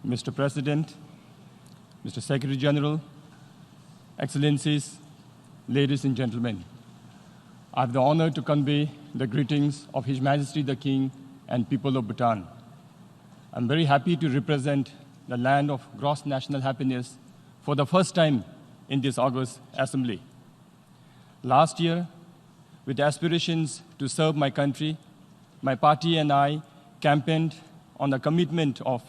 Mr. President, Mr. Secretary General, Excellencies, ladies and gentlemen, I have the honor to convey the greetings of His Majesty the King and people of Bhutan. I'm very happy to represent the land of gross national happiness for the first time in this August Assembly. Last year, with aspirations to serve my country, my party and I campaigned on the commitment of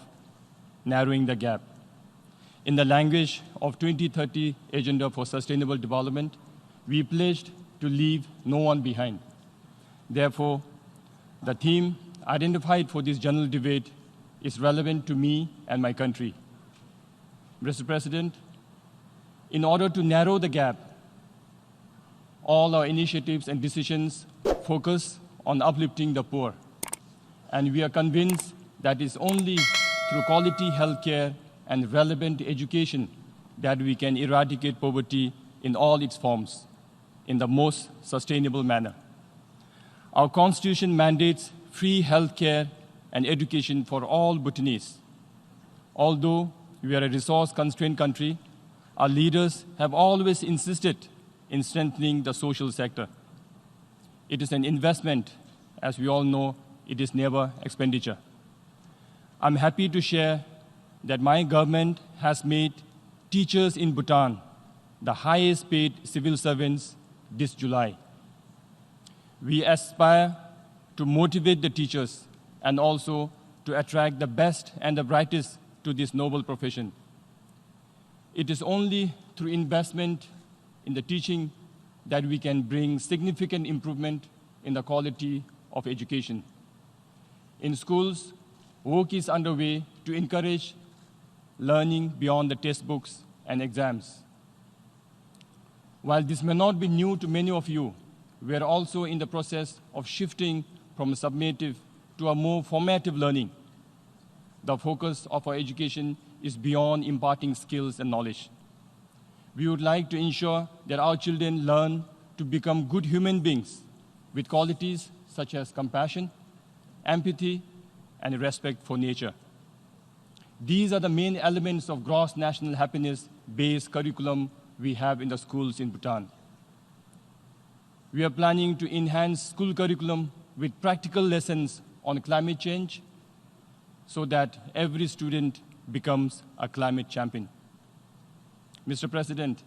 narrowing the gap. In the language of 2030 Agenda for Sustainable Development, we pledged to leave no one behind. Therefore, the theme identified for this general debate is relevant to me and my country. Mr. President, in order to narrow the gap, all our initiatives and decisions focus on uplifting the poor. And we are convinced that it's only through quality healthcare and relevant education that we can eradicate poverty in all its forms in the most sustainable manner. Our Constitution mandates free healthcare and education for all Bhutanese. Although we are a resource-constrained country, our leaders have always insisted in strengthening the social sector. It is an investment. As we all know, it is never expenditure. I'm happy to share that my government has made teachers in Bhutan the highest paid civil servants this July. We aspire to motivate the teachers and also to attract the best and the brightest to this noble profession. It is only through investment in the teaching that we can bring significant improvement in the quality of education. In schools, work is underway to encourage learning beyond the textbooks and exams. While this may not be new to many of you, we are also in the process of shifting from summative to a more formative learning. The focus of our education is beyond imparting skills and knowledge. We would like to ensure that our children learn to become good human beings with qualities such as compassion, empathy, and respect for nature. These are the main elements of gross national happiness-based curriculum we have in the schools in Bhutan. We are planning to enhance school curriculum with practical lessons on climate change so that every student becomes a climate champion. Mr. President,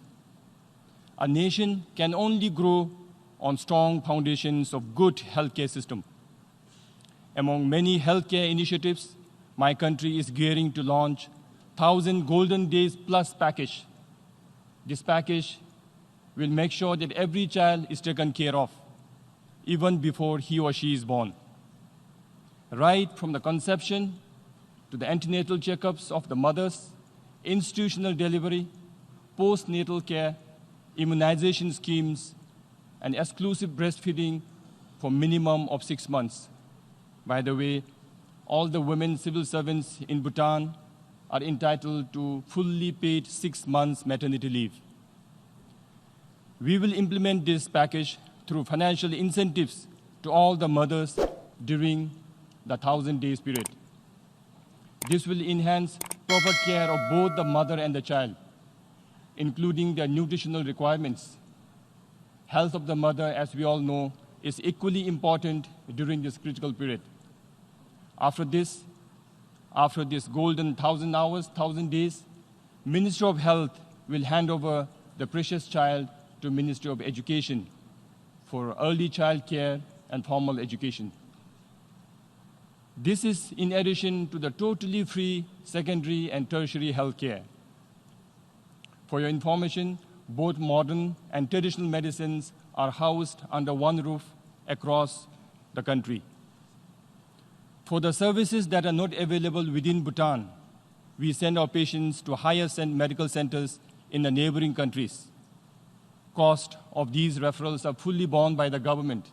a nation can only grow on strong foundations of good healthcare system. Among many healthcare initiatives, my country is gearing to launch 1,000 Golden Days Plus package. This package will make sure that every child is taken care of, even before he or she is born. Right from the conception to the antenatal checkups of the mothers, institutional delivery, postnatal care, immunization schemes, and exclusive breastfeeding for minimum of 6 months. By the way, all the women civil servants in Bhutan are entitled to fully paid 6 months maternity leave. We will implement this package through financial incentives to all the mothers during the 1,000 days period. This will enhance proper care of both the mother and the child, including their nutritional requirements. Health of the mother, as we all know, is equally important during this critical period. After this golden 1,000 hours, 1,000 days, Ministry of Health will hand over the precious child to Ministry of Education for early child care and formal education. This is in addition to the totally free secondary and tertiary health care. For your information, both modern and traditional medicines are housed under one roof across the country. For the services that are not available within Bhutan, we send our patients to higher medical centers in the neighboring countries. Cost of these referrals are fully borne by the government.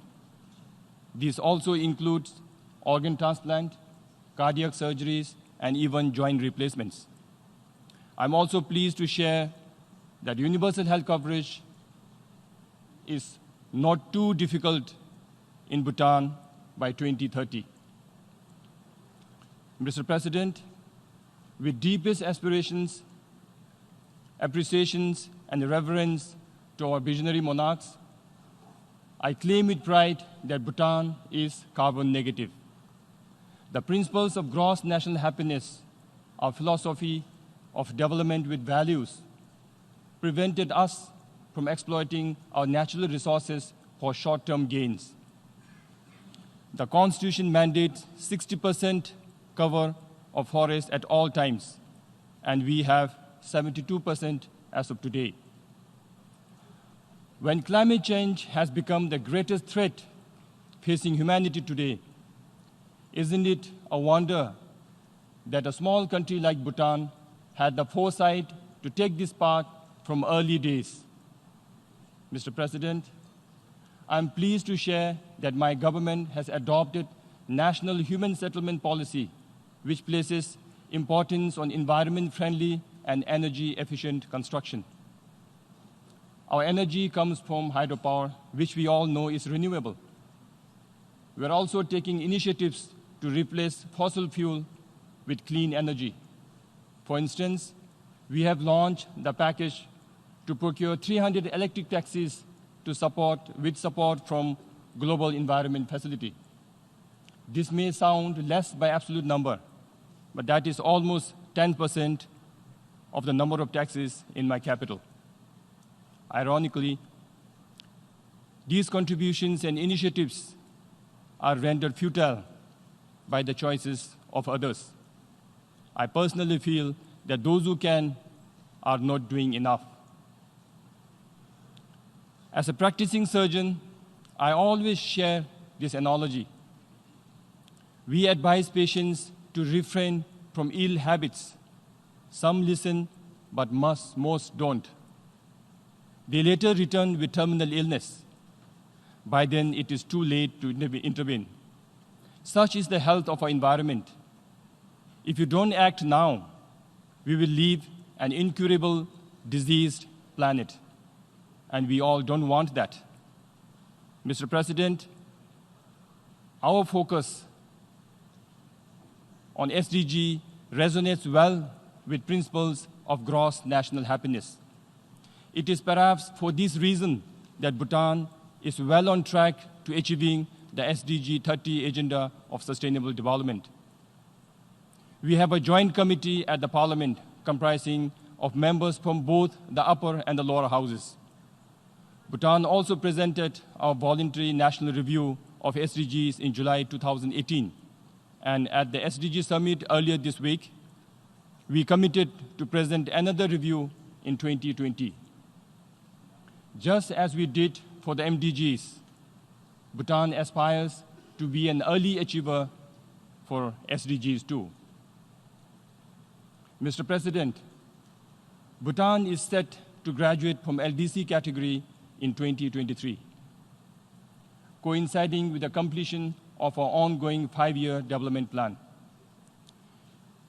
This also includes organ transplant, cardiac surgeries, and even joint replacements. I'm also pleased to share that universal health coverage is not too difficult in Bhutan by 2030. Mr. President, With deepest aspirations, appreciations, and reverence to our visionary monarchs, I claim with pride that Bhutan is carbon negative. The principles of gross national happiness, our philosophy of development with values, prevented us from exploiting our natural resources for short-term gains. The Constitution mandates 60% cover of forest at all times, and we have 72% as of today. When climate change has become the greatest threat facing humanity today, isn't it a wonder that a small country like Bhutan had the foresight to take this path from early days? Mr. President, I'm pleased to share that my government has adopted National Human Settlement Policy, which places importance on environment-friendly and energy-efficient construction. Our energy comes from hydropower, which we all know is renewable. We're also taking initiatives to replace fossil fuel with clean energy. For instance, we have launched the package to procure 300 electric taxis with support from Global Environment Facility. This may sound less by absolute number, but that is almost 10% of the number of taxis in my capital. Ironically, these contributions and initiatives are rendered futile by the choices of others. I personally feel that those who can are not doing enough. As a practicing surgeon, I always share this analogy. We advise patients to refrain from ill habits. Some listen, but most don't. They later return with terminal illness. By then, it is too late to intervene. Such is the health of our environment. If you don't act now, we will leave an incurable, diseased planet. And we all don't want that. Mr. President, our focus on SDG resonates well with principles of gross national happiness. It is perhaps for this reason that Bhutan is well on track to achieving the SDG 30 agenda of sustainable development. We have a joint committee at the Parliament comprising of members from both the upper and the lower houses. Bhutan also presented our voluntary national review of SDGs in July 2018. And at the SDG Summit earlier this week, we committed to present another review in 2020. Just as we did for the MDGs, Bhutan aspires to be an early achiever for SDGs too. Mr. President, Bhutan is set to graduate from LDC category in 2023, coinciding with the completion of our ongoing 5-year development plan.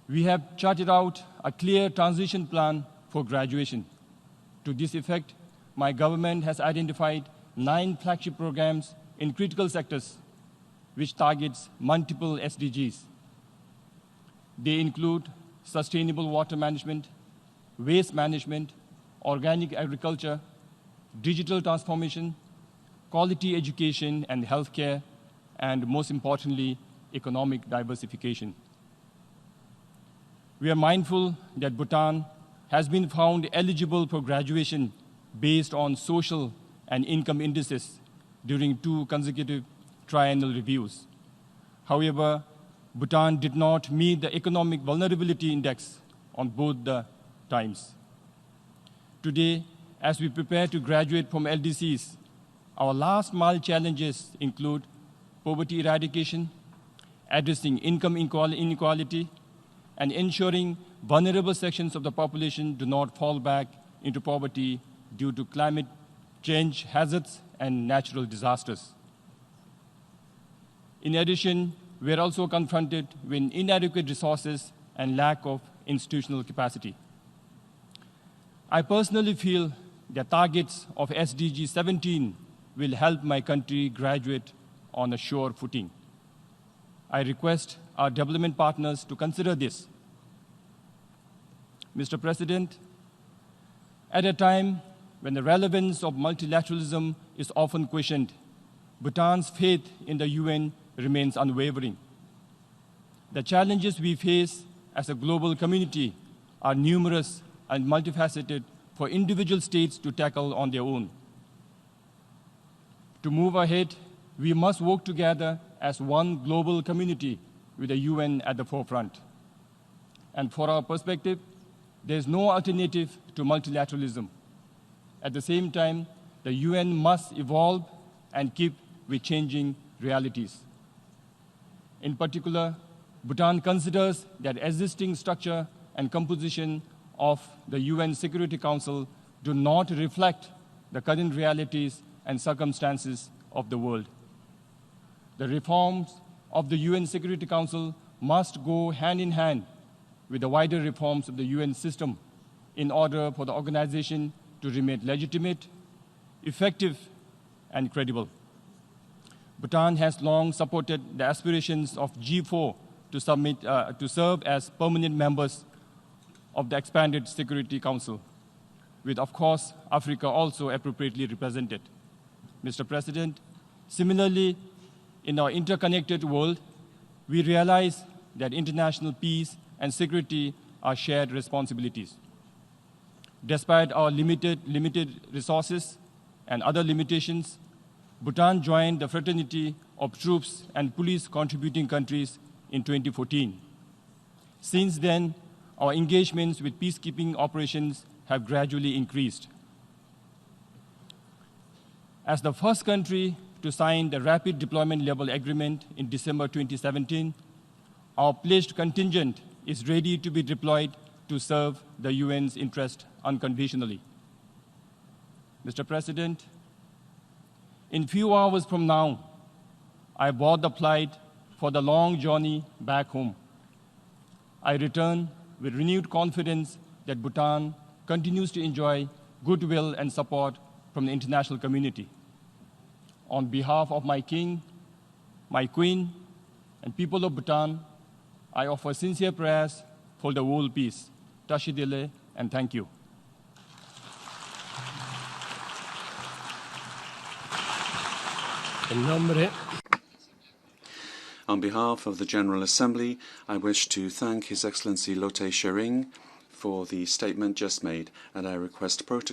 We have charted out a clear transition plan for graduation. To this effect, my government has identified 9 flagship programs in critical sectors, which targets multiple SDGs. They include sustainable water management, waste management, organic agriculture, digital transformation, quality education and healthcare, and most importantly, economic diversification. We are mindful that Bhutan has been found eligible for graduation based on social and income indices during 2 consecutive triennial reviews. However, Bhutan did not meet the economic vulnerability index on both the times. Today, as we prepare to graduate from LDCs, our last mile challenges include poverty eradication, addressing income inequality, and ensuring vulnerable sections of the population do not fall back into poverty due to climate change hazards and natural disasters. In addition, we are also confronted with inadequate resources and lack of institutional capacity. I personally feel the targets of SDG 17 will help my country graduate on a sure footing. I request our development partners to consider this. Mr. President, at a time when the relevance of multilateralism is often questioned, Bhutan's faith in the UN remains unwavering. The challenges we face as a global community are numerous and multifaceted for individual states to tackle on their own. To move ahead, we must work together as one global community with the UN at the forefront. And for our perspective, there is no alternative to multilateralism. At the same time, the UN must evolve and keep with changing realities. In particular, Bhutan considers that existing structure and composition of the UN Security Council do not reflect the current realities and circumstances of the world. The reforms of the UN Security Council must go hand in hand with the wider reforms of the UN system in order for the organization to remain legitimate, effective, and credible. Bhutan has long supported the aspirations of G4 to serve as permanent members of the expanded Security Council, with, of course, Africa also appropriately represented. Mr. President, similarly, in our interconnected world, we realize that international peace and security are shared responsibilities. Despite our limited resources and other limitations, Bhutan joined the fraternity of troops and police contributing countries in 2014. Since then, our engagements with peacekeeping operations have gradually increased. As the first country to sign the Rapid Deployment Level Agreement in December 2017, our pledged contingent is ready to be deployed to serve the UN's interest unconditionally. Mr. President, in few hours from now, I board the flight for the long journey back home. I return with renewed confidence that Bhutan continues to enjoy goodwill and support from the international community. On behalf of my king, my queen, and people of Bhutan, I offer sincere prayers for the world peace. Tashidele, and thank you. On behalf of the General Assembly, I wish to thank His Excellency Lotay Tshering for the statement just made, and I request protocol